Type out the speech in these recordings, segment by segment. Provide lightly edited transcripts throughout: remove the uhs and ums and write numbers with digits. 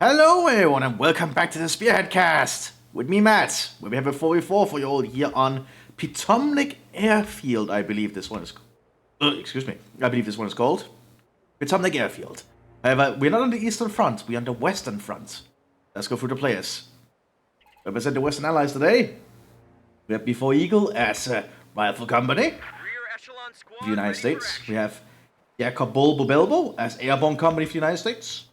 Hello everyone and welcome back to the Spearhead cast with me Matt, where we have a 4v4 for you all here on Potomac Airfield, I believe this one is I believe this one is called Potomac Airfield. However, we're not on the Eastern Front, we're on the Western Front. Let's go through the players. Represent the Western Allies today. We have Before Eagle as a rifle company. The United States. We have Jacob Bulbo as Airborne Company for the United States.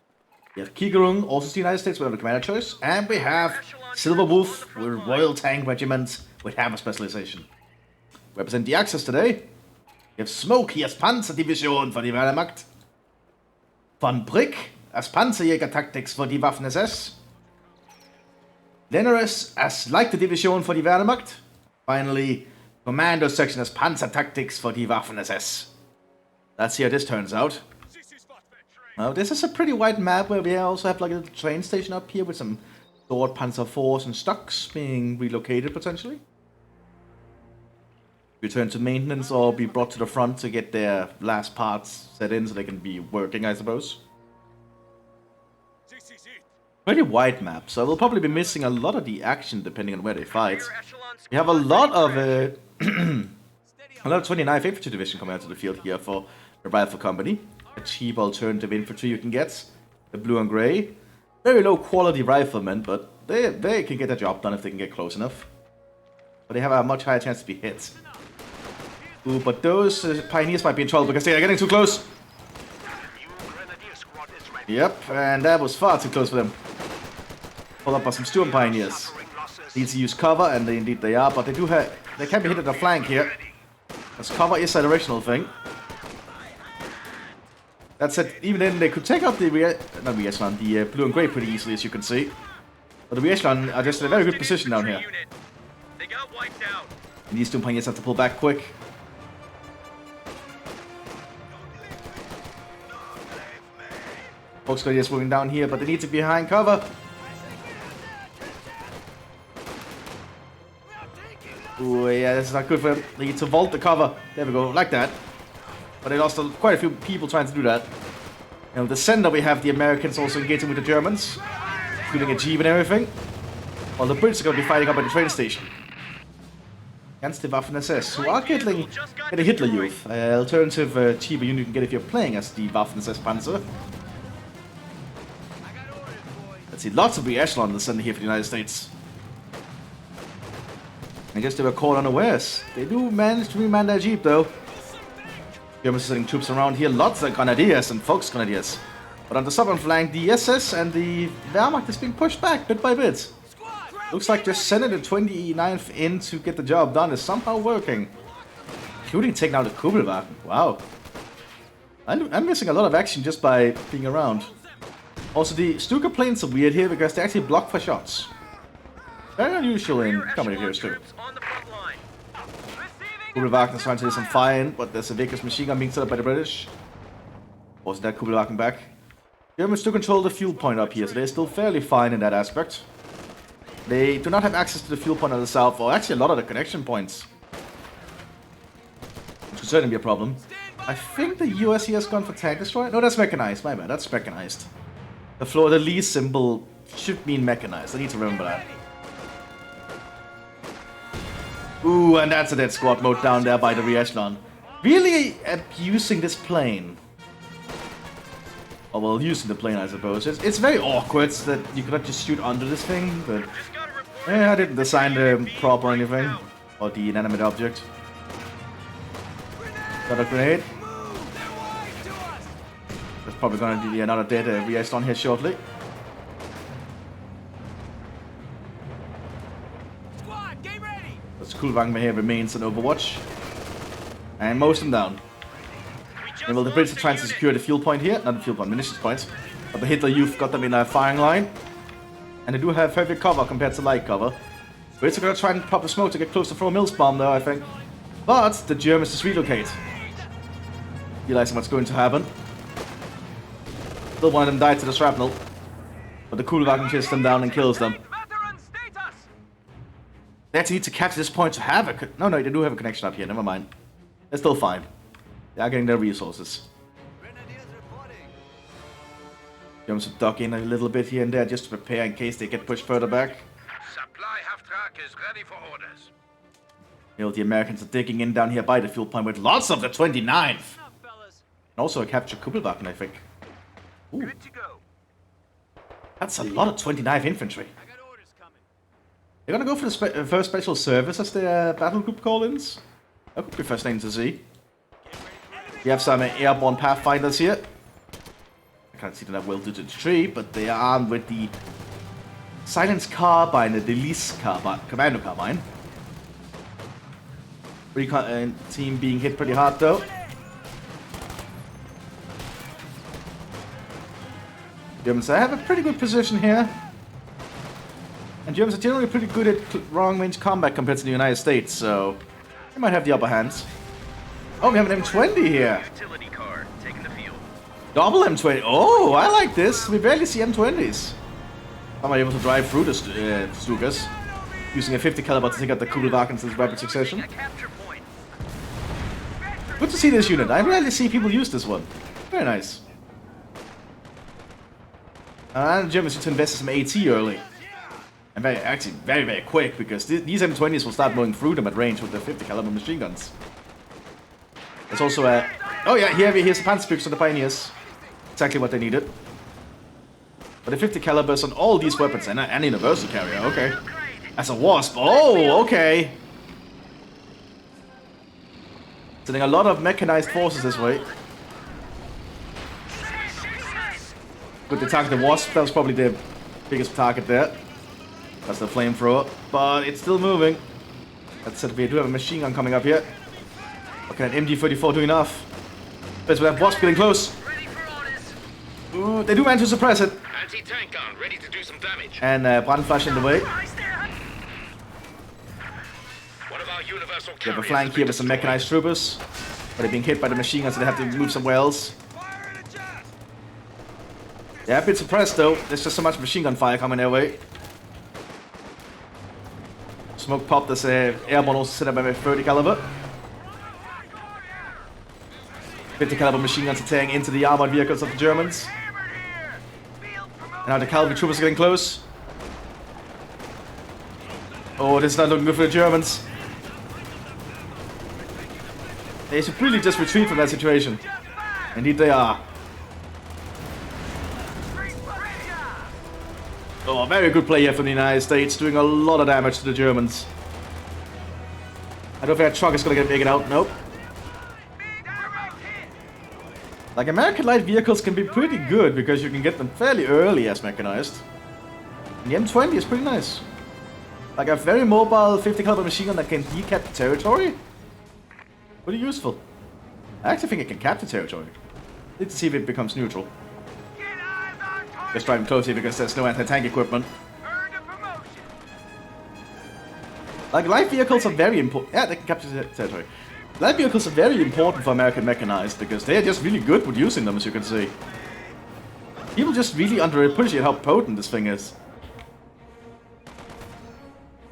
We have Kigarung, also the United States, with a commander choice. And we have Silver Wolf with Royal Tank Regiment with Hammer Specialization. Represent the Axis today. We have Smoke hier als Panzerdivision für die Wehrmacht. Von Brick as Panzerjäger Tactics für die Waffen-SS. Lenaris as Leichte Division für die Wehrmacht. Finally, Commando Section as Panzer Tactics for the Waffen-SS. Let's see how this turns out. Now, this is a pretty wide map where we also have like a little train station up here with some stored Panzer IVs and stocks being relocated potentially. Return to maintenance or be brought to the front to get their last parts set in so they can be working, I suppose. Pretty wide map, so we'll probably be missing a lot of the action depending on where they fight. We have a lot of 29th Infantry Division coming out to the field here for the Rifle Company. A cheap alternative infantry you can get. The blue and grey. Very low quality riflemen, but they can get the job done if they can get close enough. But they have a much higher chance to be hit. Ooh, but those pioneers might be in trouble because they are getting too close. Yep, and that was far too close for them. Followed up by some Sturm pioneers. Need to use cover, and indeed they are, but they can be hit at the flank here. Because cover is a directional thing. That said, even then they could take out the blue and grey pretty easily, as you can see. But the Realism are just in a very good position down here. And these two pioneers have to pull back quick. Folks got just moving down here, but they need to be behind cover. Ooh, yeah, this is not good for them. They need to vault the cover. There we go, like that. But they lost quite a few people trying to do that. You know, the center we have the Americans also engaging with the Germans, including a jeep and everything. While the Brits are going to be fighting up at the train station. Against the Waffen-SS, who are getting a Hitler Youth. Alternative cheaper unit you can get if you're playing as the Waffen-SS Panzer. Let's see, lots of re-echelon in the center here for the United States. I guess they were caught unawares. They do manage to reman their jeep though. Germans are sending troops around here, lots of Grenadiers and Volksgrenadiers. But on the southern flank, the SS and the Wehrmacht is being pushed back bit by bit. Looks like just sending the 29th in to get the job done is somehow working. Including taking out the Kugelwagen. Wow. I'm missing a lot of action just by being around. Also, the Stuka planes are weird here because they actually block for shots. Very unusual in comedy heroes too. Kugelwagen is trying to do some firing, but there's a Vickers machine gun being set up by the British. Wasn't that Kugelwagen back? Germans still control the fuel point up here, so they're still fairly fine in that aspect. They do not have access to the fuel point on the south, or actually a lot of the connection points. Which could certainly be a problem. I think the US here has gone for tank destroyer. No, that's mechanized, my bad, that's mechanized. The least symbol should mean mechanized, I need to remember that. Ooh, and that's a dead squad mode down there by the re-echelon. Really abusing this plane. Or well, using the plane, I suppose. It's very awkward that you cannot just shoot under this thing, but yeah, I didn't design the prop or anything. Or the inanimate object. Got a grenade. There's probably gonna be another dead re-echelon here shortly. Kugelwagen here remains in Overwatch. And most of them down. And well, the Brits are trying to secure the fuel point here. Not the fuel point, munitions points. But the Hitler Youth got them in a firing line. And they do have heavy cover compared to light cover. Brits are going to try and pop the smoke to get close to throw a Mills bomb though, I think. But the Germans just relocate. Realizing what's going to happen. Still one of them died to the shrapnel. But the Kugelwagen chases them down and kills them. They actually need to capture this point to have a... No, they do have a connection up here, never mind. They're still fine. They are getting their resources. Germans will duck in a little bit here and there just to prepare in case they get pushed further back. Supply half track is ready for orders. You know, the Americans are digging in down here by the fuel point with lots of the 29th. And also a captured Kugelwagen, I think. Ooh. Good to go. That's a lot of 29th infantry. They're gonna go for the first special service as the battle group call-ins. That could be fascinating to see. We have some airborne pathfinders here. I can't see that well due to the tree, but they are armed with the Silence Carbine, the Release Carbine, Commando Carbine. Recon team being hit pretty hard though. Germans have a pretty good position here. And Germans are generally pretty good at long-range combat compared to the United States, so they might have the upper hand. Oh, we have an M20 here. Utility car taking the field. Double M20. Oh, I like this. We barely see M20s. I'm able to drive through the Stukas using a 50 caliber to take out the Kugelwagens in rapid succession. A capture point. Good to see this unit. I rarely see people use this one. Very nice. And the Germans need to invest in some AT early. And very quick, because these M20s will start blowing through them at range with their 50 caliber machine guns. There's also a... Oh yeah, here's the Panzerbrücks for the Pioneers. Exactly what they needed. But the 50 calibers on all these weapons, and a universal carrier, okay. As a Wasp, oh, okay. Sending a lot of mechanized forces this way. Good to target the Wasp, that was probably the biggest target there. That's the flamethrower, but it's still moving. That said, we do have a machine gun coming up here. Okay, an MG34 do enough. But we have Wasp getting close. Ooh, they do manage to suppress it. Anti-tank gun ready to do some damage. And Brandflash in the way. One of our universal We have a flank here with some mechanized troopers. But they're being hit by the machine guns, so they have to move somewhere else. They're a bit suppressed though. There's just so much machine gun fire coming their way. Smoke popped as airborne also set up by a 30 caliber. 50 caliber machine guns are tearing into the armored vehicles of the Germans. And now the cavalry troopers are getting close. Oh, this is not looking good for the Germans. They should really just retreat from that situation. Indeed they are. Oh, very good play here from the United States, doing a lot of damage to the Germans. I don't think that truck is going to make it out. Nope. Like, American light vehicles can be pretty good because you can get them fairly early as mechanized. And the M20 is pretty nice. Like a very mobile 50 caliber machine gun that can decap the territory. Pretty useful. I actually think it can cap the territory. Need to see if it becomes neutral. Just driving close here because there's no anti-tank equipment. Like, light vehicles are very important. Yeah, they can capture the territory. Light vehicles are very important for American mechanized because they are just really good with using them, as you can see. People just really underappreciate how potent this thing is.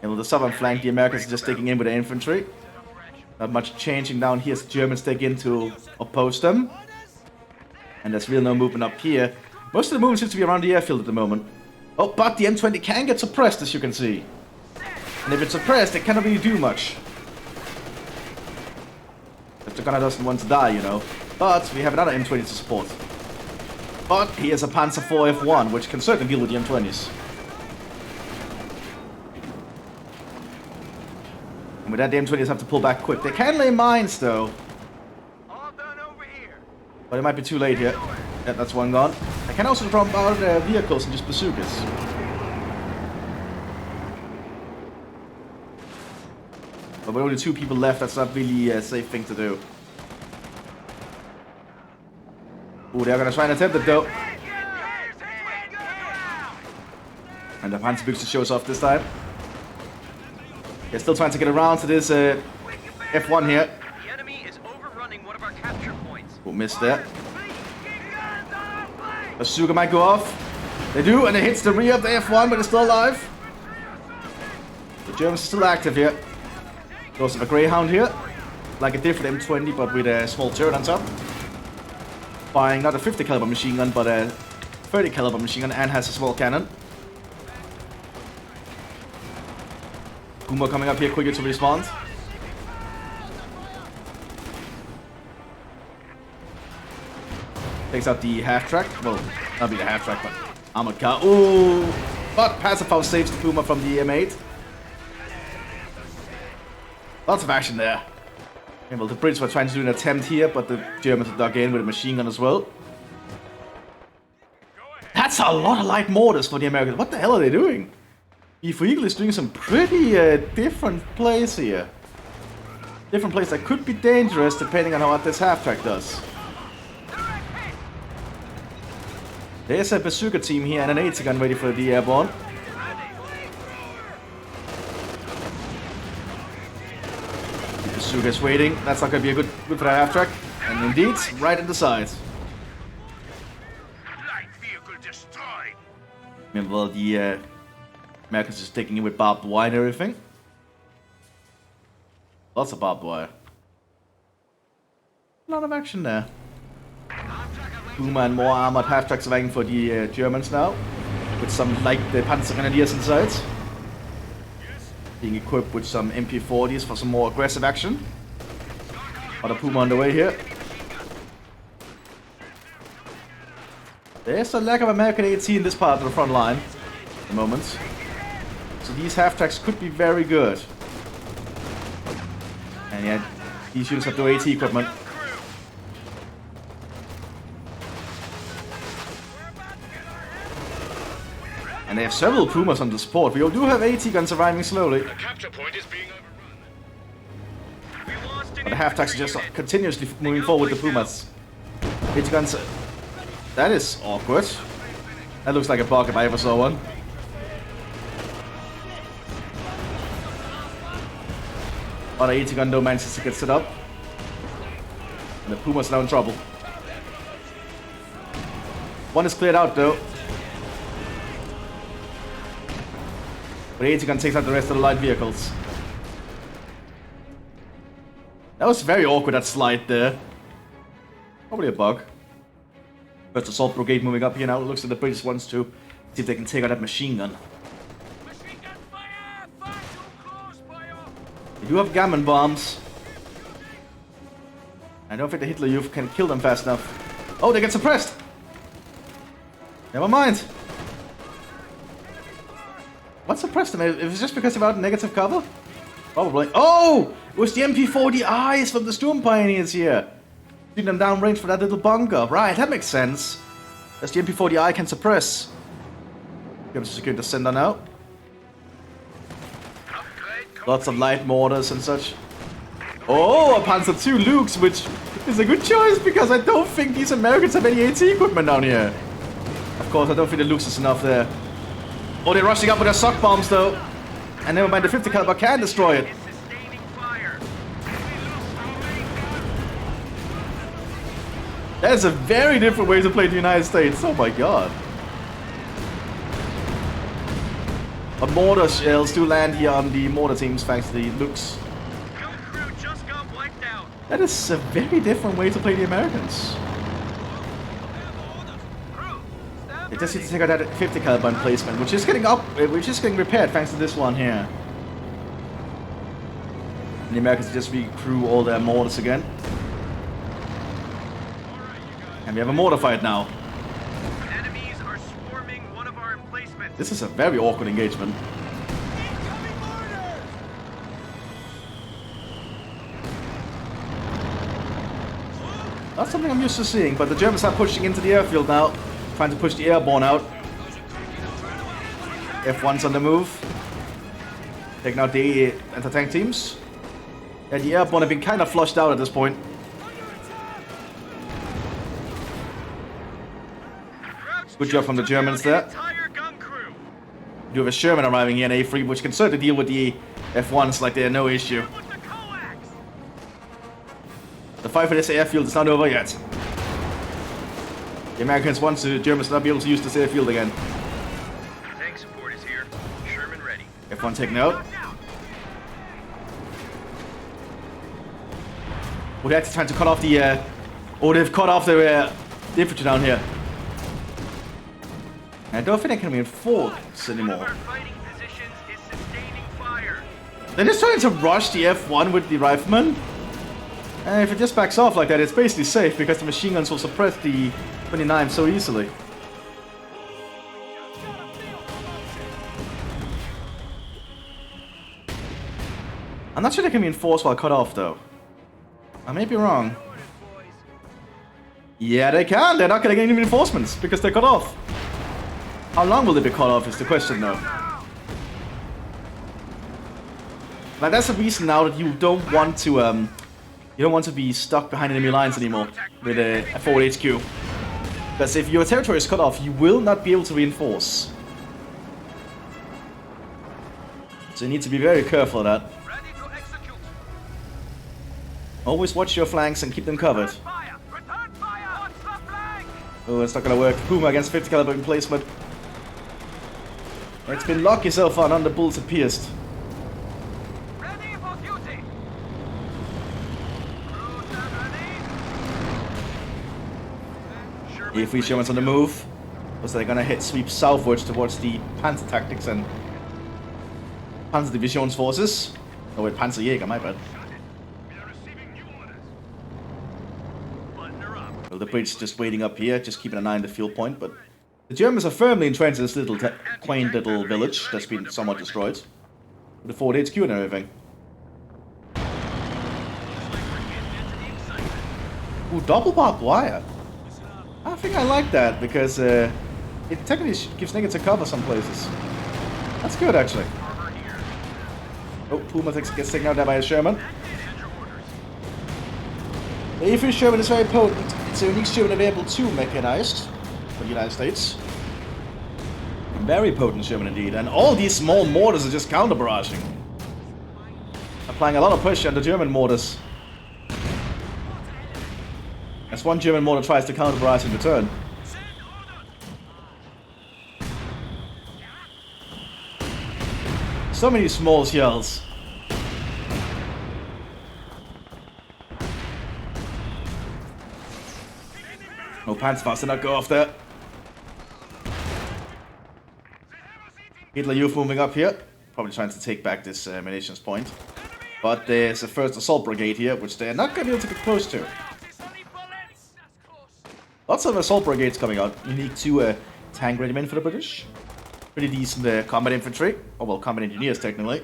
And with the southern flank, the Americans are just taking in with the infantry. Not much changing down here as the Germans take in to oppose them. And there's really no movement up here. Most of the movement seems to be around the airfield at the moment. Oh, but the M20 can get suppressed, as you can see. And if it's suppressed, it cannot really do much. If the gunner doesn't want to die, you know. But we have another M20 to support. But he has a Panzer IV F1, which can certainly deal with the M20s. And with that, the M20s have to pull back quick. They can lay mines, though. But it might be too late here. Yeah, that's one gone. I can also drop out their vehicles and just bazookas. But with only 2 people left, that's not really a safe thing to do. Ooh, they're gonna try and attempt it though. And the Panzerbrücks shows off this time. They're still trying to get around to this F1 here. The enemy is overrunning one of our capture points. Ooh, missed that. Bazooka might go off. They do, and it hits the rear of the F1, but it's still alive. The Germans are still active here. Goes a Greyhound here. Like a different M20, but with a small turret on top. Firing not a 50 caliber machine gun, but a 30 caliber machine gun and has a small cannon. Puma coming up here quicker to respond. Takes out the half-track. Well, not be the half-track, but armored car. Ooh! But passive foul saves the Puma from the M8. Lots of action there. Okay, well, the Brits were trying to do an attempt here, but the Germans dug in with a machine gun as well. That's a lot of light mortars for the Americans. What the hell are they doing? E4 Eagle is doing some pretty different plays here. Different plays that could be dangerous depending on what this half-track does. There's a bazooka team here and an 80 gun ready for the airborne. The bazooka is waiting. That's not going to be good for the half-track. And indeed, right in the side. Remember, the Americans just taking in with barbed wire and everything. Lots of barbed wire. A lot of action there. Puma and more armored half-tracks vying for the Germans now. With some light Panzergrenadiers inside. Being equipped with some MP40s for some more aggressive action. Other Puma on the way here. There's a lack of American AT in this part of the front line at the moment. So these half-tracks could be very good. And yeah, these units have no AT equipment. And they have several Pumas on the support. We do have AT guns arriving slowly. The capture point is being overrun. But the half-tracks are just continuously moving forward with the Pumas. AT guns... That is awkward. That looks like a bug if I ever saw one. Other AT gun though manages to get set up. And the Puma's now in trouble. One is cleared out though. But the AT gun takes out the rest of the light vehicles. That was very awkward, that slide there. Probably a bug. First assault brigade moving up here now. It looks like the British wants to see if they can take out that machine gun. They do have gammon bombs. I don't think the Hitler Youth can kill them fast enough. Oh, they get suppressed! Never mind. What suppressed them? It was just because they were out in negative cover? Probably. Oh! It was the MP40Is from the Storm Pioneers here. Shooting them downrange for that little bunker. Right, that makes sense. As the MP40I can suppress. Gives us a good sender now. Lots of light mortars and such. Oh, a Panzer II Lukes, which is a good choice because I don't think these Americans have any AT equipment down here. Of course, I don't think the Lukes is enough there. Oh, they're rushing up with their sock bombs though. And never mind, the 50 caliber can destroy it. That is a very different way to play the United States. Oh my god. But mortar shells do land here on the mortar teams thanks to the Lukes. That is a very different way to play the Americans. They just need to take out that 50 caliber emplacement, which is getting repaired thanks to this one here. And the Americans just recrew all their mortars again. And we have a mortar fight now. Enemies are swarming one of our emplacements. This is a very awkward engagement. Not something I'm used to seeing, but the Germans are pushing into the airfield now, trying to push the airborne out. F1's on the move. Taking out the anti-tank teams. And the airborne have been kind of flushed out at this point. Good job from the Germans there. You have a Sherman arriving here in A3, which can certainly deal with the F1s like they're no issue. The fight for this airfield is not over yet. The Americans want the Germans to not be able to use this airfield again. Tank support is here. Sherman ready. F1 taken out. Well, they're actually trying to cut off the... oh, they've cut off the infantry down here. I don't think I can reinforce One of anymore. our fighting positions is sustaining fire. They're just trying to rush the F1 with the rifleman. And if it just backs off like that, it's basically safe because the machine guns will suppress the 29 so easily. I'm not sure they can reinforce while cut off though. I may be wrong. Yeah, they can. They're not going to get any reinforcements because they're cut off. How long will they be cut off is the question though. Like that's the reason now that you don't want to be stuck behind enemy lines anymore with a forward HQ. Because if your territory is cut off, you will not be able to reinforce. So you need to be very careful of that. Ready to execute. Always watch your flanks and keep them covered. Fire! Return fire! What's the flank? Oh, it's not gonna work. Puma against 50 caliber emplacement. It's been lucky so far, none of the bullets have pierced. Ready for duty. Crews are ready. If we Sherman's on the move, looks like they're gonna sweep southwards towards the Panzer Tactics and Panzer Division's forces. Oh wait, Panzerjäger, my bad. We are receiving new orders. Button her up. Well, the Brits just waiting up here, just keeping an eye on the field point, but the Germans are firmly entrenched in this little quaint little village that's been somewhat destroyed. With the forward HQ and everything. Ooh, double barbed wire. I think I like that because it technically gives negative cover some places. That's good actually. Oh, Puma gets taken out there by a Sherman. The Airfield Sherman is very potent. It's a unique Sherman available 2 mechanized for the United States. Very potent Sherman indeed. And all these small mortars are just counter barraging. Applying a lot of pressure on the German mortars. As one German mortar tries to counter barrage in return. So many small shells. No Panzerfaust did not go off there. Hitler Youth moving up here. Probably trying to take back this munitions point. But there's a first assault brigade here, which they're not going to be able to get close to. Lots of assault brigades coming out. Unique to tank regiment for the British. Pretty decent combat infantry. Oh well, combat engineers technically.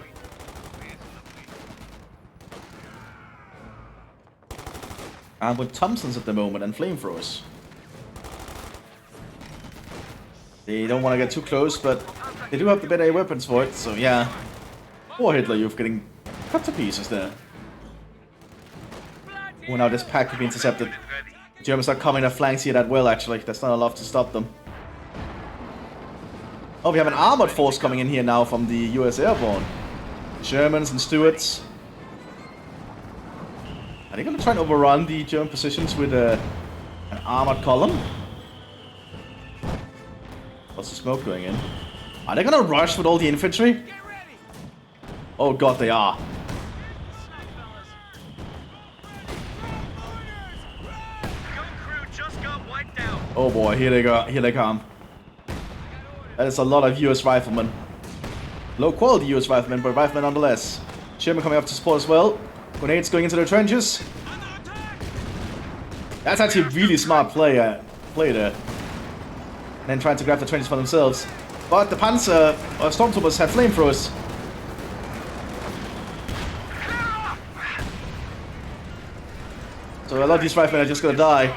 And with Thompsons at the moment and flamethrowers. They don't want to get too close, but they do have the better weapons for it, so yeah. Poor Hitler Youth getting cut to pieces there. Oh, now this pack could be intercepted. The Germans are coming their flanks here that well, actually. That's not enough to stop them. Oh, we have an armored force coming in here now from the US Airborne. Germans and Stuarts. Are they going to try and overrun the German positions with an armored column? What's the smoke going in? Are they going to rush with all the infantry? Oh god, they are. Oh boy, here they go. Here they come. That is a lot of US riflemen. Low quality US riflemen, but riflemen nonetheless. Sherman coming up to support as well. Grenades going into their trenches. That's actually a really smart play there. And then trying to grab the trenches for themselves. But the Panzer Stormtroopers have flamethrowers. So a lot of these riflemen are just gonna die.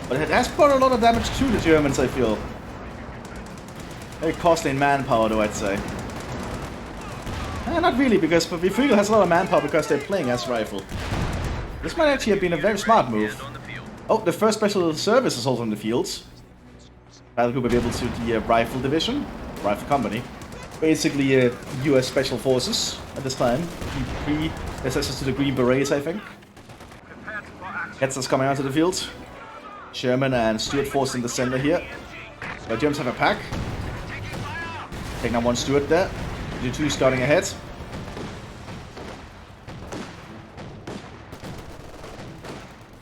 But it has brought a lot of damage to the Germans, I feel. Very costly in manpower, though, I'd say. Not really, because Bifriegel has a lot of manpower because they're playing as rifle. This might actually have been a very smart move. Oh, the first special service is also in the fields. Battle group will be able to the rifle division, rifle company. Basically, US Special Forces at this time. Predecessors to the Green Berets, I think. Hetzer's coming onto the field. Sherman and Stuart force in the center here. The Germans have a pack. Taking out one Stuart there. G2 starting ahead.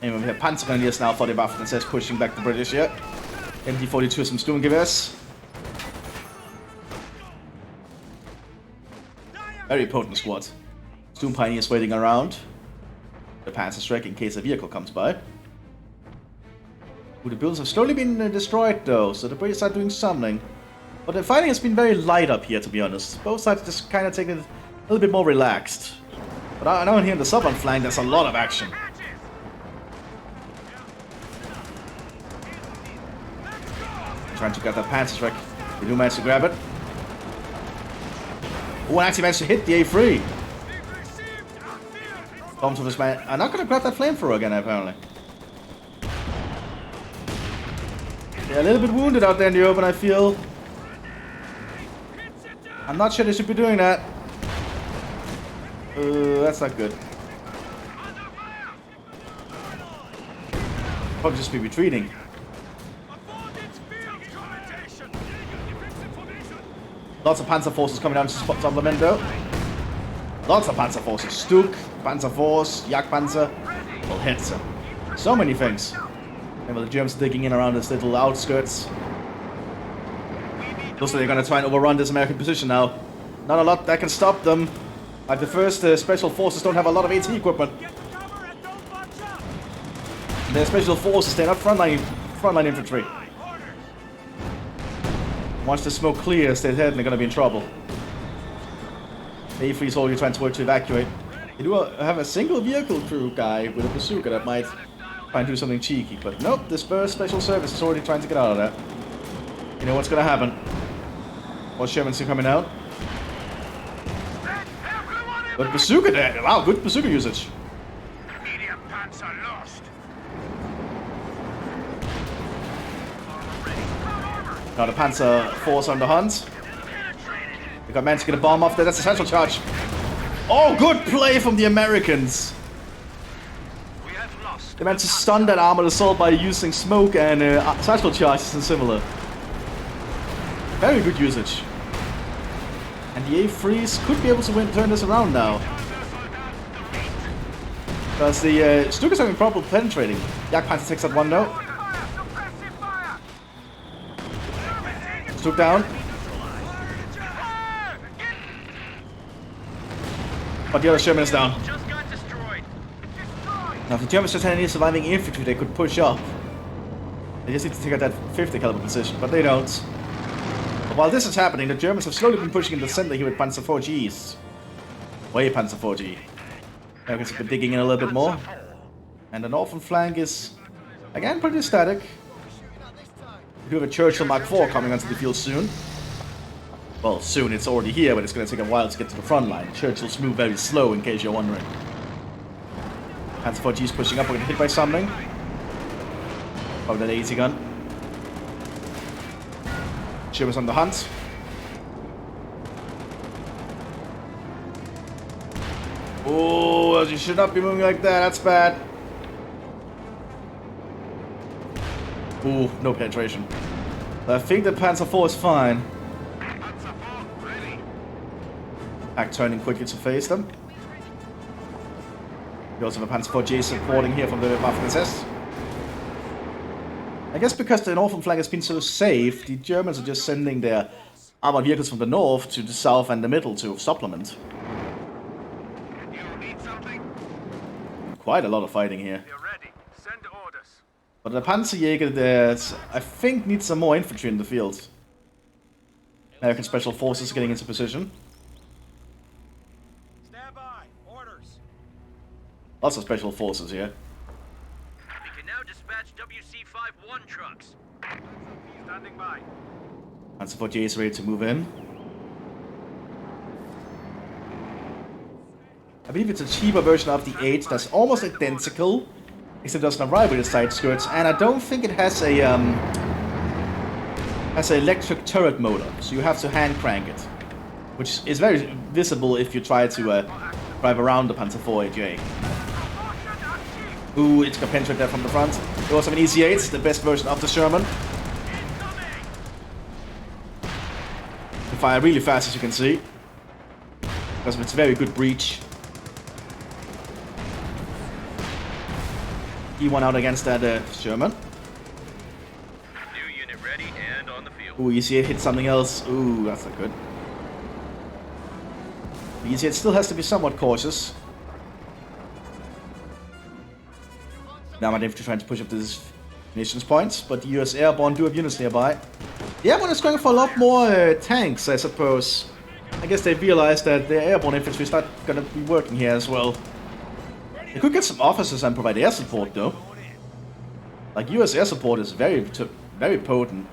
And we have Panzergrenadiers now for the Waffen, it says pushing back the British here. MD-42 some Sturmgewehrs. Very potent squad. Doom Pioneers waiting around. The Panzerschreck in case a vehicle comes by. Ooh, the buildings have slowly been destroyed though, so the British are doing something. But the fighting has been very light up here, to be honest. Both sides just kind of taking it a little bit more relaxed. But I know here in the southern flank there's a lot of action. Trying to get that Panzerschreck. They do manage to grab it. Oh, and actually managed to hit the A3. Bombs with his man. I'm not going to grab that flamethrower again, apparently. They're a little bit wounded out there in the open, I feel. I'm not sure they should be doing that. That's not good. Probably just be retreating. Lots of Panzer forces coming down to supplement though. Lots of Panzer forces. Stuk, Panzer Force, Jagdpanzer. Will hit them. So many things. And the Germans digging in around this little outskirts. Looks like they're gonna try and overrun this American position now. Not a lot that can stop them. Like the first special forces don't have a lot of AT equipment. They're special forces, they're not frontline infantry. Once the smoke clears, they're certainly gonna be in trouble. The A3 is already trying to work to evacuate. They do have a single vehicle crew guy with a bazooka that might try and do something cheeky, but nope, this first special service is already trying to get out of that. You know what's gonna happen. More Shermans are coming out. But bazooka there! Wow, good bazooka usage. Medium Panzer lost. Now the Panzer Force on the hunt. They got managed to get a bomb off there. That's a central charge. Oh, good play from the Americans. We have lost. They managed to stun that armored assault by using smoke and satchel charges and similar. Very good usage. And the A3s could be able to turn this around now. Because the Stuk is having trouble penetrating. Jagdpanzer takes that one note. Stuk down. But the other Sherman is down. Just got destroyed. Now if the Germans just had any surviving infantry, they could push up. They just need to take out that 50 caliber position, but they don't. But while this is happening, the Germans have slowly been pushing in the center here with Panzer 4Gs. Way Panzer 4G. Americans have been digging in a little bit more. And the northern flank is, again, pretty static. We do have a Churchill Mark IV coming onto the field soon. Well, soon, it's already here, but it's going to take a while to get to the front line. Churchills move very slow, in case you're wondering. Panzer 4G's pushing up, we're going to hit by something. Probably that easy gun. Germans on the hunt. Oh, you should not be moving like that, that's bad. Ooh, no penetration. I think the Panzer IV is fine. Back turning quickly to face them. We also have a Panzer IV J supporting here from the Mthis. I guess because the northern flank has been so safe, the Germans are just sending their armored vehicles from the north to the south and the middle to supplement. You need something? Quite a lot of fighting here. You're ready. Send orders. But the Panzerjäger, I think, needs some more infantry in the field. American Special Forces getting into position. Stand by. Orders. Lots of Special Forces here. We can now dispatch WC-51 trucks. Standing by. Panzer IV J is ready to move in. I believe it's a cheaper version of the 8 that's almost identical, except it doesn't arrive with its side skirts, and I don't think it has a electric turret motor, so you have to hand crank it, which is very visible if you try to drive around the Panzer IV AJ. Ooh, it's got penetrate there from the front. We also have an EC8, the best version of the Sherman. They fire really fast, as you can see, because of its very good breach. E1 out against that Sherman. New unit ready and on the field. Ooh, you see it hit something else. Ooh, that's not good. The EC8 still has to be somewhat cautious. Now my infantry trying to push up this munitions points, but the US Airborne do have units nearby. The Airborne is going for a lot more tanks, I suppose. I guess they realized that the Airborne infantry is not going to be working here as well. They could get some officers and provide air support though. Like US air support is very potent.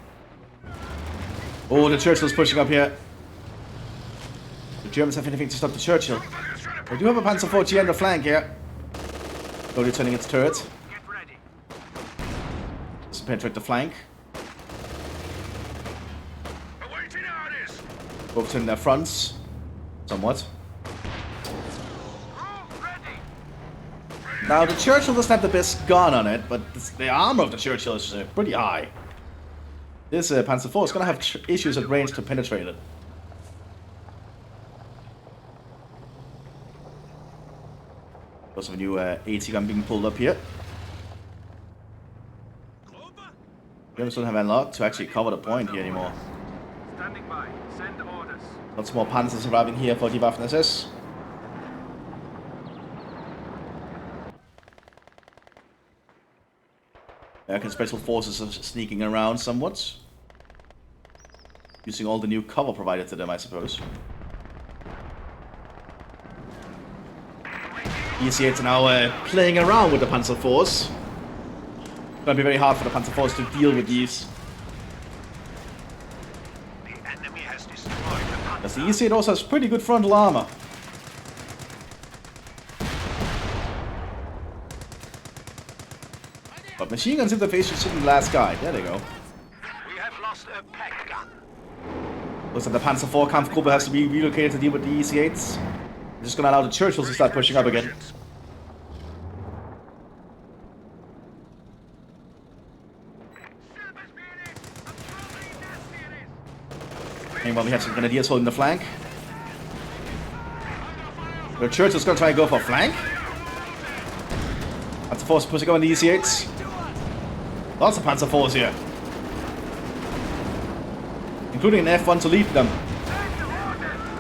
Oh, the Churchill's pushing up here. The Germans have anything to stop the Churchill. They do have a Panzer IV on the flank here. Slowly turning its turret. Just penetrate the flank. Both turning their fronts. Somewhat. Now the Churchill doesn't have the best gun on it, but the armor of the Churchill is pretty high. This Panzer IV is going to have issues at range to penetrate it. Also a new AT gun being pulled up here. Germans don't have a lot to actually cover the point here anymore. Standing by. Send orders. Lots more Panzers arriving here for die Waffen-SS. American Special Forces are sneaking around somewhat. Using all the new cover provided to them, I suppose. EC8s are now playing around with the Panzer IVs. It's going to be very hard for the Panzer IVs to deal with these. Because the EC8 also has pretty good frontal armor. But machine guns interface should sit in the last guy. There they go. We have lost a pack gun. Looks like the Panzer IV Kampfgruppe has to be relocated to deal with the EC8s. They're just gonna allow the Churchills to start pushing up again. Meanwhile, we have some Grenadiers holding the flank. The Churchill's gonna try and go for a flank. Panzer IV's pushing up on the EC8s. Lots of Panzer IVs here. Including an F1 to lead them.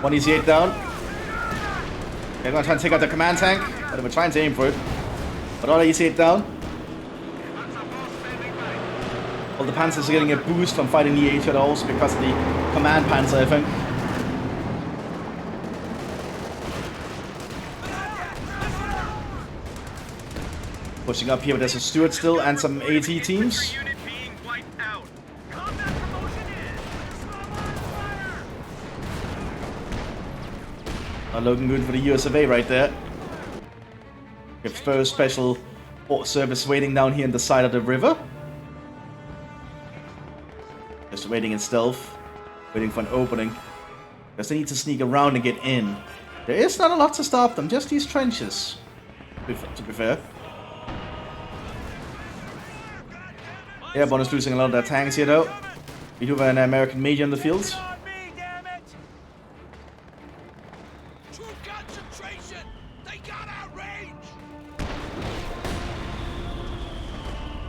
One EC8 down. They're gonna try and take out the command tank, but we're trying to aim for it. But all the EC8 down. All the Panzers are getting a boost from fighting the each other also because of the command Panzer, I think. Pushing up here, but there's a Stuart still and some AT teams. Not looking good for the US of A right there. We have first special service waiting down here on the side of the river. Just waiting in stealth, waiting for an opening. Because they need to sneak around and get in. There is not a lot to stop them, just these trenches. To be fair. Airborne is losing a lot of their tanks here though. We do have an American Major in the field.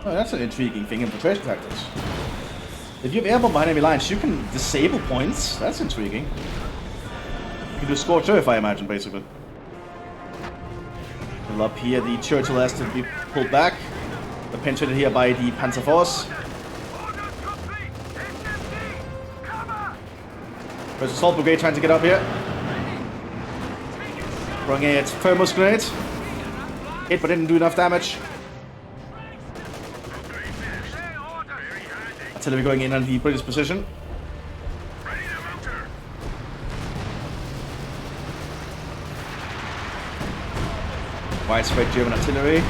Oh, that's an intriguing thing in infiltration tactics. If you have airborne behind enemy lines, you can disable points. That's intriguing. You can do scorch earth, I imagine, basically. Well, up here, the Churchill has to be pulled back. They're penetrated here by the Panzer IVs. There's a assault brigade trying to get up here. Throwing a thermos grenade. Hit, but didn't do enough damage. Artillery going in on the British position. Widespread German artillery.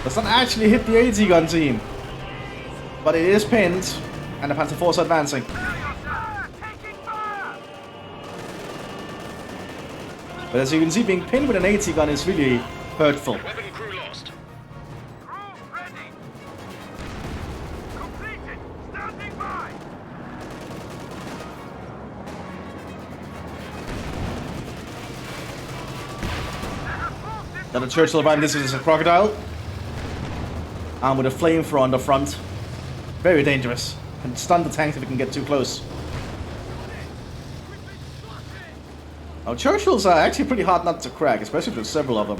Does not actually hit the AT gun team. But it is pinned, and the Panzer IVs are advancing. But as you can see, being pinned with an AT gun is really hurtful. Weapon crew lost. Crew ready. Completed. Standing by. Now the Churchill arriving. This is a crocodile. Armed with a flamethrower on the front. Very dangerous. Can stun the tanks if it can get too close. Now, Churchills are actually pretty hard not to crack, especially if there's several of them.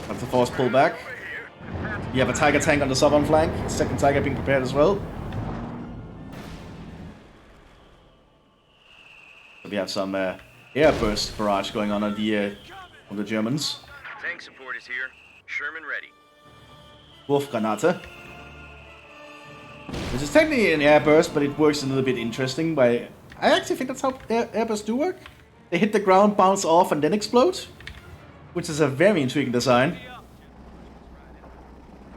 Have the force pull back. You have a Tiger tank on the southern flank. Second Tiger being prepared as well. So we have some airburst barrage going on the Germans. Tank support is here. Sherman ready. Wurfgranate. This is technically an airburst, but it works a little bit interesting by... I actually think that's how airbursts do work. They hit the ground, bounce off, and then explode. Which is a very intriguing design.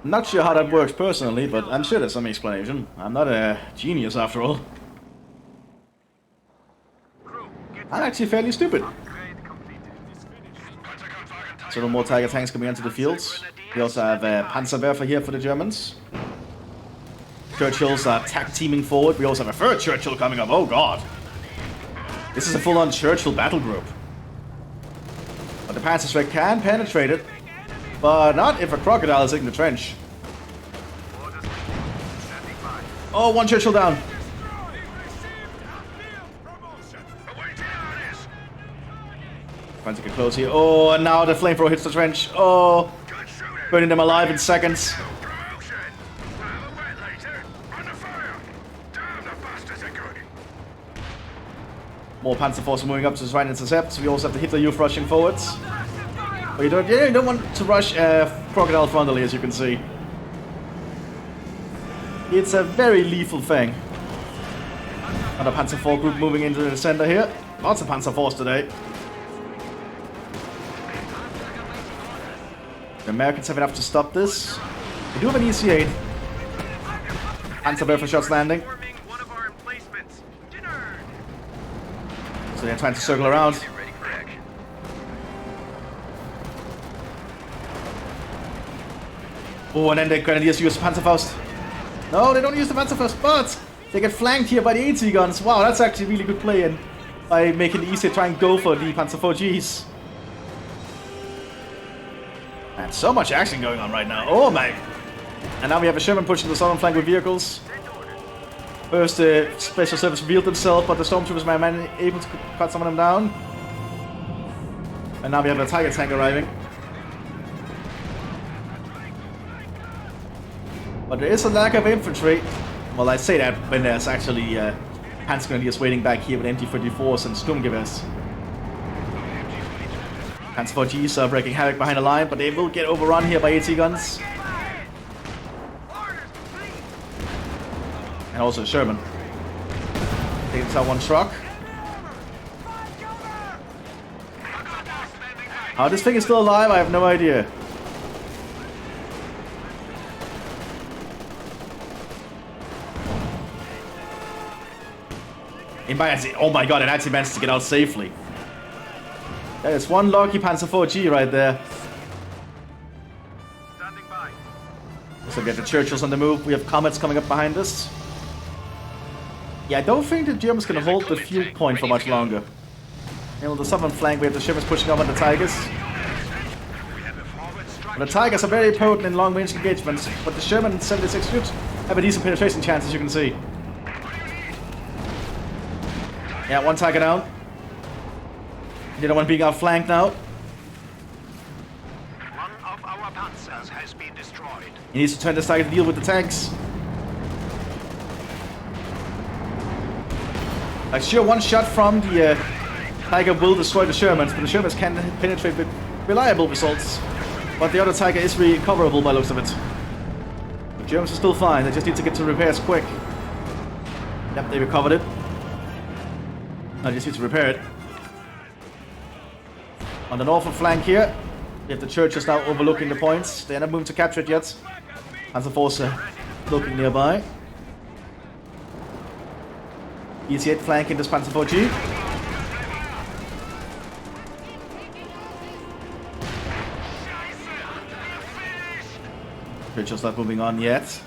I'm not sure how that works personally, but I'm sure there's some explanation. I'm not a genius after all. I'm actually fairly stupid. So no more Tiger tanks coming onto the fields. We also have Panzerwerfer here for the Germans. Churchills are tag teaming forward. We also have a third Churchill coming up. Oh god. This is a full-on Churchill battle group. But the Panzerschreck can penetrate it. But not if a crocodile is in the trench. Oh, one Churchill down. Trying to get close here. Oh, and now the flamethrower hits the trench. Oh, burning them alive in seconds. More Panzer Force moving up to try and intercept. We also have the Hitler Youth rushing forwards. But you don't want to rush Crocodile frontally, as you can see. It's a very lethal thing. Another Panzer IV group moving into the center here. Lots of Panzer Force today. The Americans have enough to stop this. They do have an EC-8. Panzerwerfer shots landing. So they're trying to circle around. Oh, and then the Grenadiers use the Panzerfaust. No, they don't use the Panzerfaust, but they get flanked here by the AT guns. Wow, that's actually really good play in by making the EC try and go for the Panzer IVGs. And so much action going on right now. Oh my! And now we have a Sherman pushing the southern flank with vehicles. First, the Special Service revealed themselves, but the Stormtroopers were able to cut some of them down. And now we have a Tiger tank arriving. But there is a lack of infantry. Well, I say that when there's actually Panzer Grenadiers waiting back here with MT-34s and Sturmgewehrs. Panzer IVGs are breaking havoc behind the line, but they will get overrun here by AT guns. And also Sherman. Takes out one truck. How this thing is still alive, I have no idea. Oh my god, it actually managed to get out safely. That is one lucky Panzer IVG right there. So get the Churchills on the move. We have Comets coming up behind us. Yeah, I don't think the Germans can hold the fuel point for much longer. You know, the southern flank, we have the Shermans pushing up on the Tigers. But the Tigers are very potent in long-range engagements, but the Sherman 76 troops have a decent penetration chance, as you can see. Yeah, one Tiger down. The other one being outflanked now. One of our panzers has been destroyed. He needs to turn this Tiger to deal with the tanks. Like, sure, one shot from the Tiger will destroy the Shermans, but the Shermans can penetrate with reliable results. But the other Tiger is recoverable by looks of it. The Germans are still fine, they just need to get to repairs quick. Yep, they recovered it. I just need to repair it. On the northern flank here, we have the Churchills now overlooking the points. They are not moving to capture it yet. Panzer Force looking nearby. EC-8 flanking this Panzer IVG. Churchill's not moving on yet.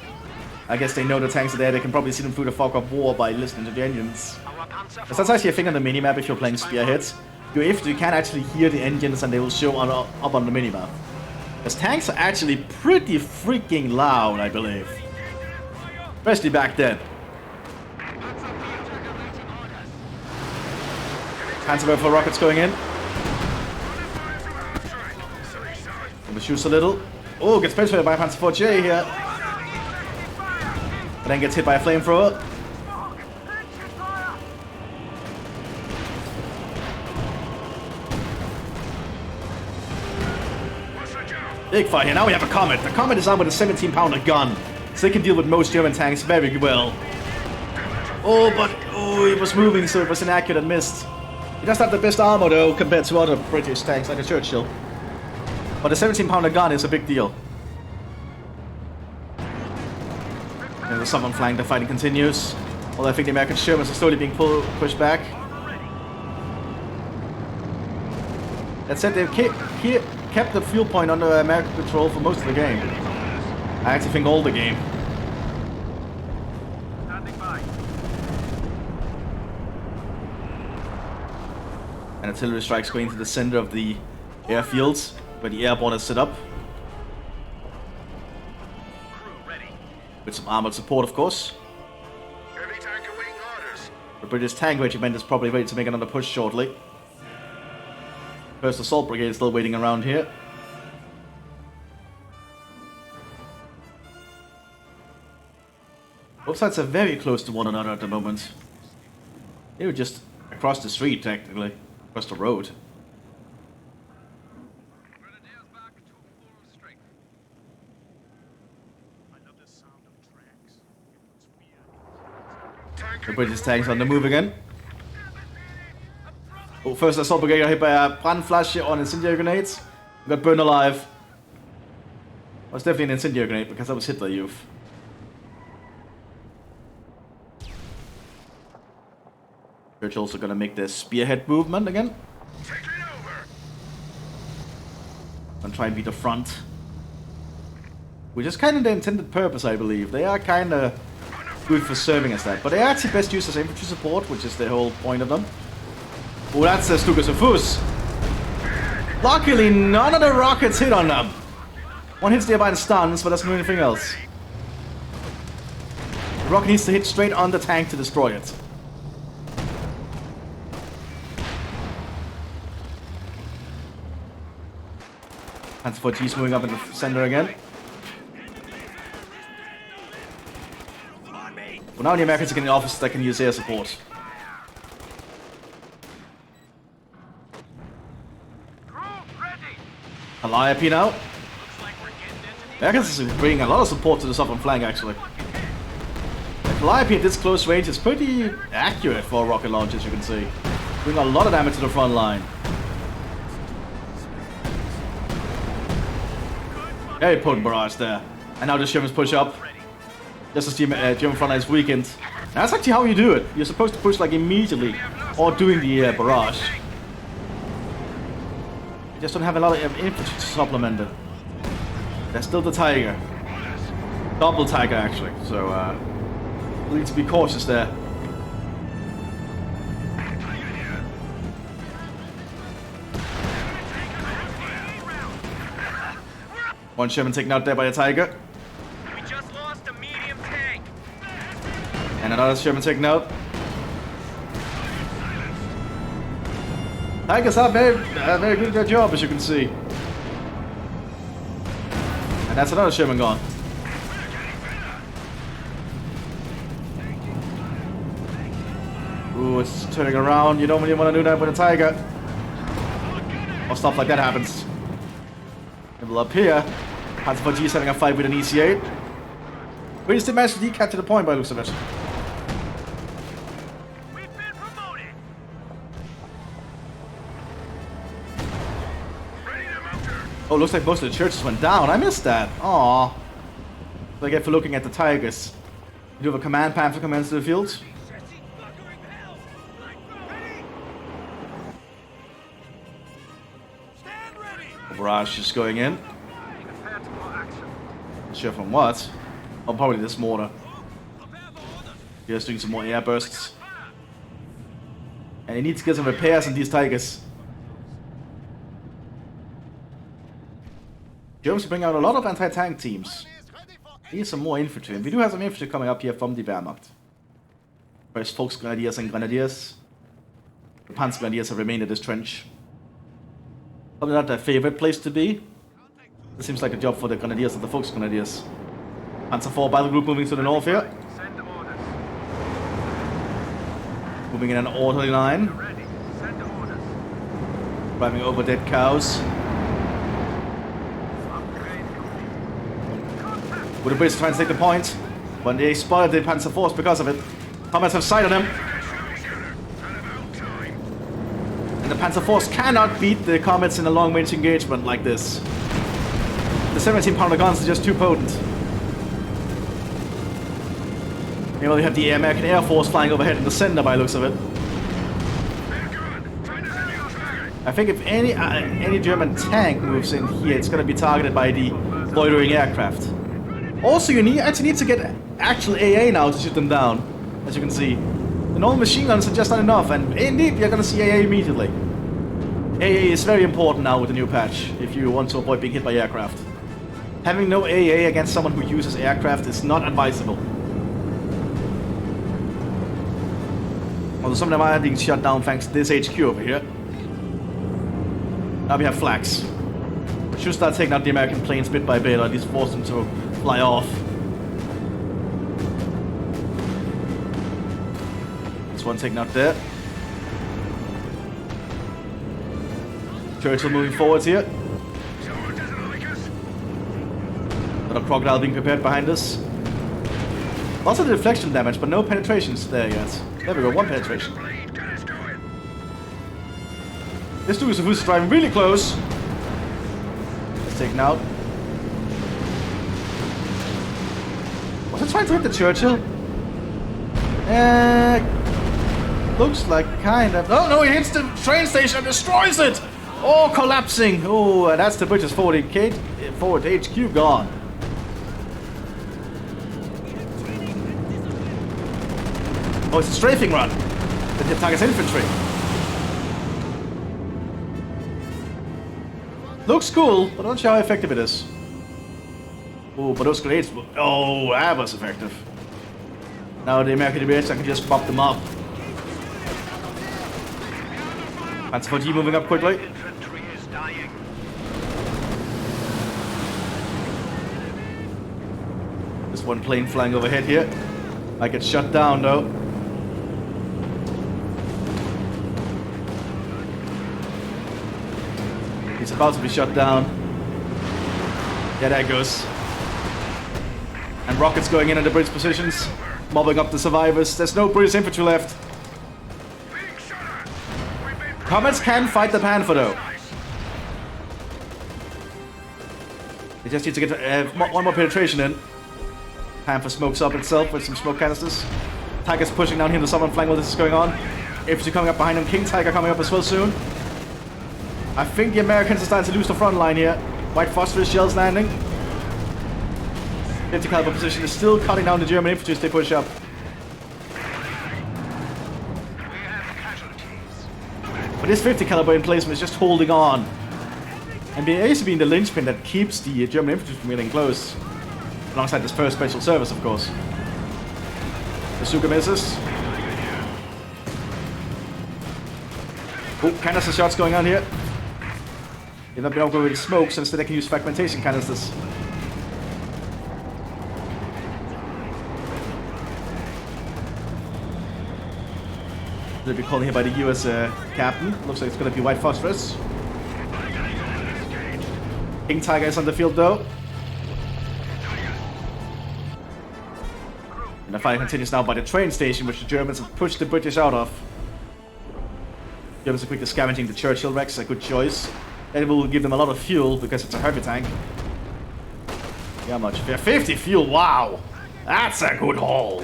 I guess they know the tanks are there. They can probably see them through the fog of war by listening to the engines. That's actually a thing on the minimap if you're playing Spearheads. You can actually hear the engines and they will show up on the minimap. Because tanks are actually pretty freaking loud, I believe. Especially back then. Panzer for rockets going in. Shoots a little. Oh, gets penetrated by a Panzer 4J here. But then gets hit by a flamethrower. Big fight here. Now we have a Comet. The Comet is armed with a 17-pounder gun, so they can deal with most German tanks very well. Oh, but he was moving, so it was inaccurate and missed. He does have the best armor, though, compared to other British tanks like a Churchill. But the 17-pounder gun is a big deal. And the southern flank, the fighting continues. Although I think the American Shermans are slowly being pushed back. That said, they've kept the fuel point under American control for most of the game. I actually think all the game. And artillery strikes going to the center of the airfields, where the airborne is set up. With some armored support, of course. Heavy tank awaiting orders. The British tank regiment is probably ready to make another push shortly. First Assault Brigade is still waiting around here. Both sides are very close to one another at the moment. They were just across the street, technically. Across the road. Grenadiers back to full strength. I love the sound of tracks. It looks weird. The British tanks on the move again. Oh, first Assault Brigade got hit by a Brandflasche on incendiary grenades. Got burned alive. Well, it's definitely an incendiary grenade because that was Hitler Youth. Churchill's also gonna make the Spearhead movement again. Take it over. And try and beat the front. Which is kind of the intended purpose, I believe. They are kind of good for serving as that. But they are actually best used as infantry support, which is the whole point of them. Oh, that's a Stukas of Fus. Luckily, none of the rockets hit on them. One hits nearby and stuns, but doesn't do anything else. The rocket needs to hit straight on the tank to destroy it. Panzer 4G's moving up in the center again. Well, now the Americans are getting officers that can use air support. Calliope now. Americans is bringing a lot of support to the southern flank, actually. The Calliope at this close range is pretty accurate for a rocket launch, as you can see. Doing a lot of damage to the front line. Very potent barrage there. And now the Germans push up. Just as the German front line is weakened. And that's actually how you do it. You're supposed to push like immediately. Or doing the barrage. You just don't have a lot of infantry to supplement it. There's still the Tiger. Double Tiger actually. So we need to be cautious there. One Sherman taken out there by a Tiger. We just lost a medium tank. And another Sherman taken out. Tigers are very good at their job, as you can see. And that's another Sherman gone. Ooh, it's turning around. You don't really want to do that with a Tiger. Or stuff like that happens. Level up here. Panzer 4G is having a fight with an EC8. We just managed to decapture the point by the looks of it. We've been promoted. Ready to motor. Oh, looks like most of the churches went down. I missed that. Aww. So I get for looking at the Tigers. You do have a command panther commands to the field. Barrage is going in. Not sure from what. Oh, probably this mortar. Just doing some more air bursts. And he needs to get some repairs on these Tigers. Germans bring out a lot of anti-tank teams. We need some more infantry. And we do have some infantry coming up here from the Wehrmacht. First Volksgrenadiers and Grenadiers. The Panzer Grenadiers have remained in this trench. Probably not their favorite place to be. This seems like a job for the Grenadiers and the Fox Grenadiers. Panzer IV battle group moving to the north here. Send them orders. Moving in an orderly line. Ready. Send orders. Driving over dead cows. Upgrade complete. Contact. With the Brits trying to take the point. When they spotted the Panzer Force because of it. Comets have sight on them. And the Panzer Force cannot beat the Comets in a long-range engagement like this. The 17-pounder guns are just too potent. Meanwhile, we have the American Air Force flying overhead in the center by the looks of it. I think if any German tank moves in here, it's going to be targeted by the loitering aircraft. Also, you actually need to get actual AA now to shoot them down, as you can see. The normal machine guns are just not enough, and indeed, you're going to see AA immediately. AA is very important now with the new patch, if you want to avoid being hit by aircraft. Having no AA against someone who uses aircraft is not advisable. Although some of them are being shut down thanks to this HQ over here. Now we have flags. We should start taking out the American planes bit by bit, or at least force them to fly off. This one taken out there. Churchill moving forwards here. Got a crocodile being prepared behind us. Lots of deflection damage, but no penetrations there yet. There we go, one penetration. This dude is driving really close. It's taken out. Was it trying to hit the Churchill? Looks like kind of. Oh no, he hits the train station and destroys it! Oh, collapsing! Oh, that's the British forward HQ gone. Oh, it's a strafing run. That hit target's infantry. Looks cool, but I'm not sure how effective it is. Oh, but those grenades. Oh, that was effective. Now the American debates, I can just pop them up. Panzer IV moving up quickly. Infantry is dying. There's one plane flying overhead here. I get shut down though. He's about to be shut down. Yeah, there it goes. And rockets going in at the British positions, mobbing up the survivors. There's no British infantry left. Comets can fight the Panther though. They just need to get one more penetration in. Panther smokes up itself with some smoke canisters. Tiger's pushing down here in the southern flank while this is going on. Infantry coming up behind him. King Tiger coming up as well soon. I think the Americans are starting to lose the front line here. White phosphorus shells landing. 50 caliber position is still cutting down the German infantry as they push up. But this 50 caliber emplacement is just holding on. And basically being the linchpin that keeps the German infantry from getting close. Alongside this first special service, of course. The SEGA misses. Oh, canister shots going on here. They've not been able to go with smoke, so instead they can use fragmentation canisters. They'll be called here by the US captain. Looks like it's going to be white phosphorus. King Tiger is on the field though. And the fight continues now by the train station, which the Germans have pushed the British out of. Germans are quickly scavenging the Churchill wrecks, a good choice. That will give them a lot of fuel because it's a heavy tank. Yeah, how much? 50 fuel, wow! That's a good haul!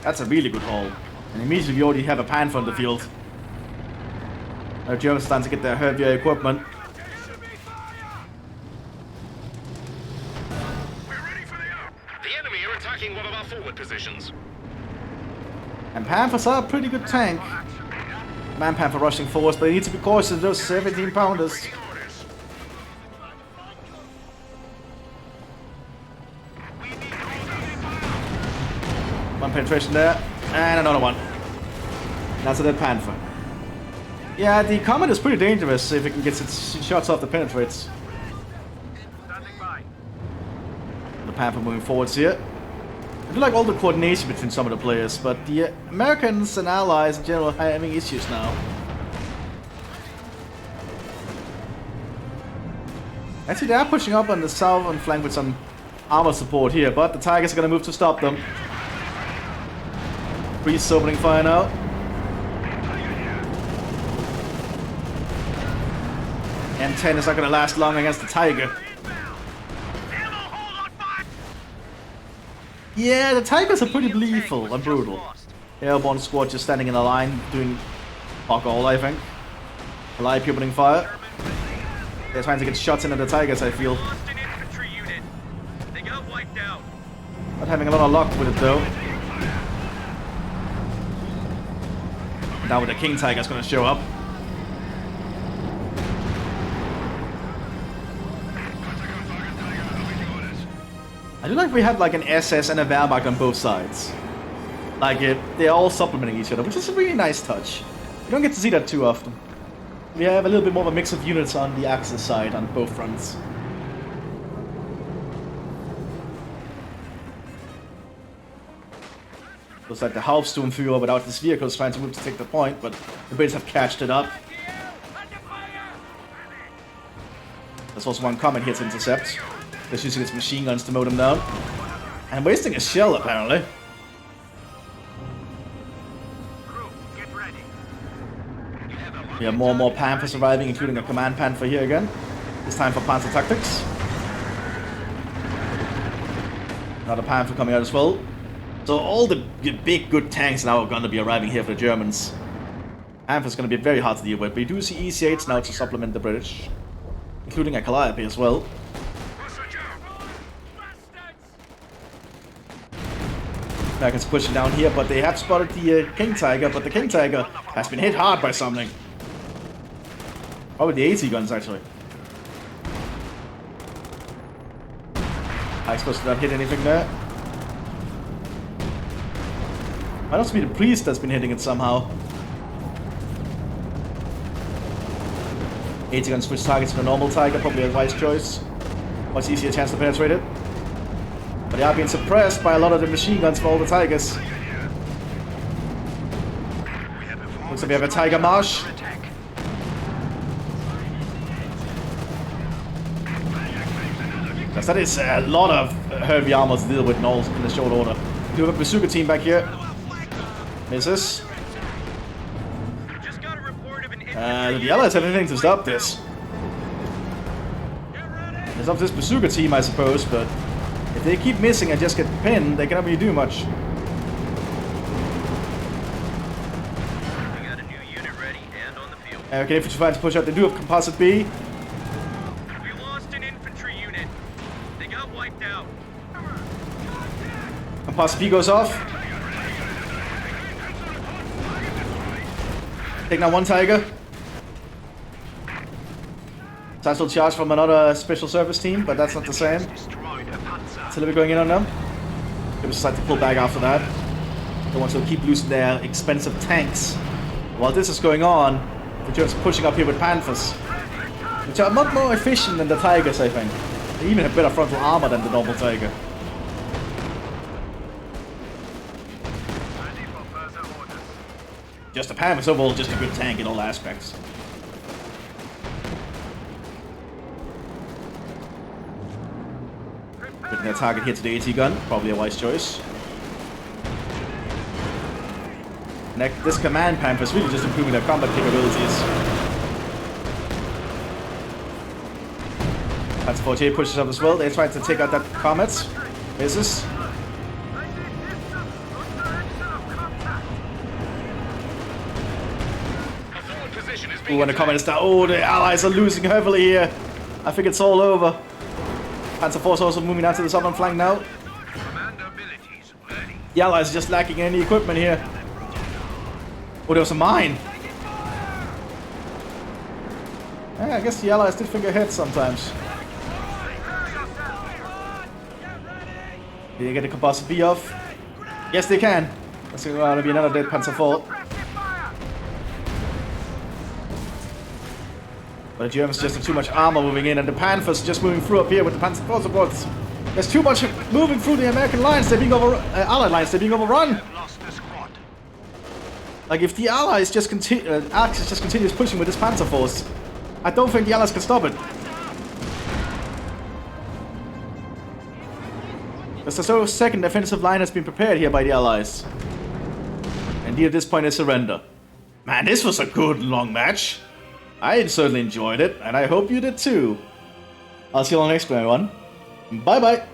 That's a really good haul. And immediately we already have a Panther on the field. Now Germans are starting to get their heavier equipment. The enemy are attacking one of our forward positions. And Panthers are a pretty good tank. Man Panther rushing forwards, but they need to be cautious of those 17 pounders. One penetration there, and another one. That's a dead Panther. Yeah, the Comet is pretty dangerous if it can get its shots off the penetrates. Standing by. The Panther moving forwards here. I do like all the coordination between some of the players, but the Americans and allies in general are having issues now. Actually, they are pushing up on the southern flank with some armor support here, but the Tigers are going to move to stop them. Priest's opening fire now. M10 is not going to last long against the Tiger. Yeah, the Tigers are pretty lethal and brutal. Airborne squad just standing in a line doing fuck all, I think. Live opening fire. They're trying to get shots into the Tigers, I feel. Not having a lot of luck with it though. Now with the King Tiger's gonna show up. I do like we have like an SS and a Wehrmacht on both sides. Like they're all supplementing each other, which is a really nice touch. You don't get to see that too often. We have a little bit more of a mix of units on the Axis side on both fronts. Looks like the Hauptsturmführer without his vehicles trying to move to take the point, but the Brits have catched it up. There's also one Comet here to intercept. They're using its machine guns to mow them down. And wasting a shell, apparently. We have more and more Panthers arriving, including a Command Panther here again. It's time for Panzer Tactics. Another Panther coming out as well. So all the big good tanks now are going to be arriving here for the Germans. Panther's going to be very hard to deal with, but we do see EC8s now to supplement the British. Including a Calliope as well. Americans pushing down here, but they have spotted the King Tiger, but the King Tiger has been hit hard by something. Probably the AT guns, actually. I suppose to not hit anything there. Might also be the priest that's been hitting it somehow. AT gun switch targets to the normal Tiger, probably a wise choice. Much easier chance to penetrate it. But they are being suppressed by a lot of the machine guns from all the Tigers. Looks like we have a Tiger Marsh. That is a lot of heavy armor to deal with in the short order. We do have a bazooka team back here. Mthis. The Allies have anything to stop this. It's up to this bazooka team, I suppose, but if they keep missing and just get pinned, they cannot really do much. We got a new unit ready and on the field. Okay, if you try to push out, they do have Composite B. We lost an infantry unit. They got wiped out. Composite B goes off. Take down one Tiger. Tactical charge from another special service team, but that's not the same. It's a little bit going in on them. They decide to pull back after that. They want to keep losing their expensive tanks. While this is going on, they're just pushing up here with Panthers, which are not more efficient than the Tigers, I think. They even have better frontal armor than the normal Tiger. Just the Panthers overall, just a good tank in all aspects. Putting their target here to the AT gun, probably a wise choice. This Command Panther is really just improving their combat capabilities. Panzer 48 pushes up as well. They try to take out that Comet. Mthis. Ooh, and the Comet is down. Oh, the Allies are losing heavily here. I think it's all over. Panzer Force also moving down to the southern flank now. The Allies are just lacking any equipment here. Oh, there was a mine. Yeah, I guess the Allies did think ahead sometimes. Did they get the Composite B off? Yes, they can. That's going to be another dead Panzer 4. But the Germans just have too much armor moving in, and the Panthers just moving through up here with the Panzer IV supports. There's too much moving through the American lines. They're being Allied lines. They're being overrun. Lost the squad. Like if the Allies just Axis just continues pushing with this Panzer force, I don't think the Allies can stop it. There's a sort of second offensive line has been prepared here by the Allies. And at this point, they surrender. Man, this was a good long match. I certainly enjoyed it, and I hope you did too. I'll see you all next time, everyone. Bye bye.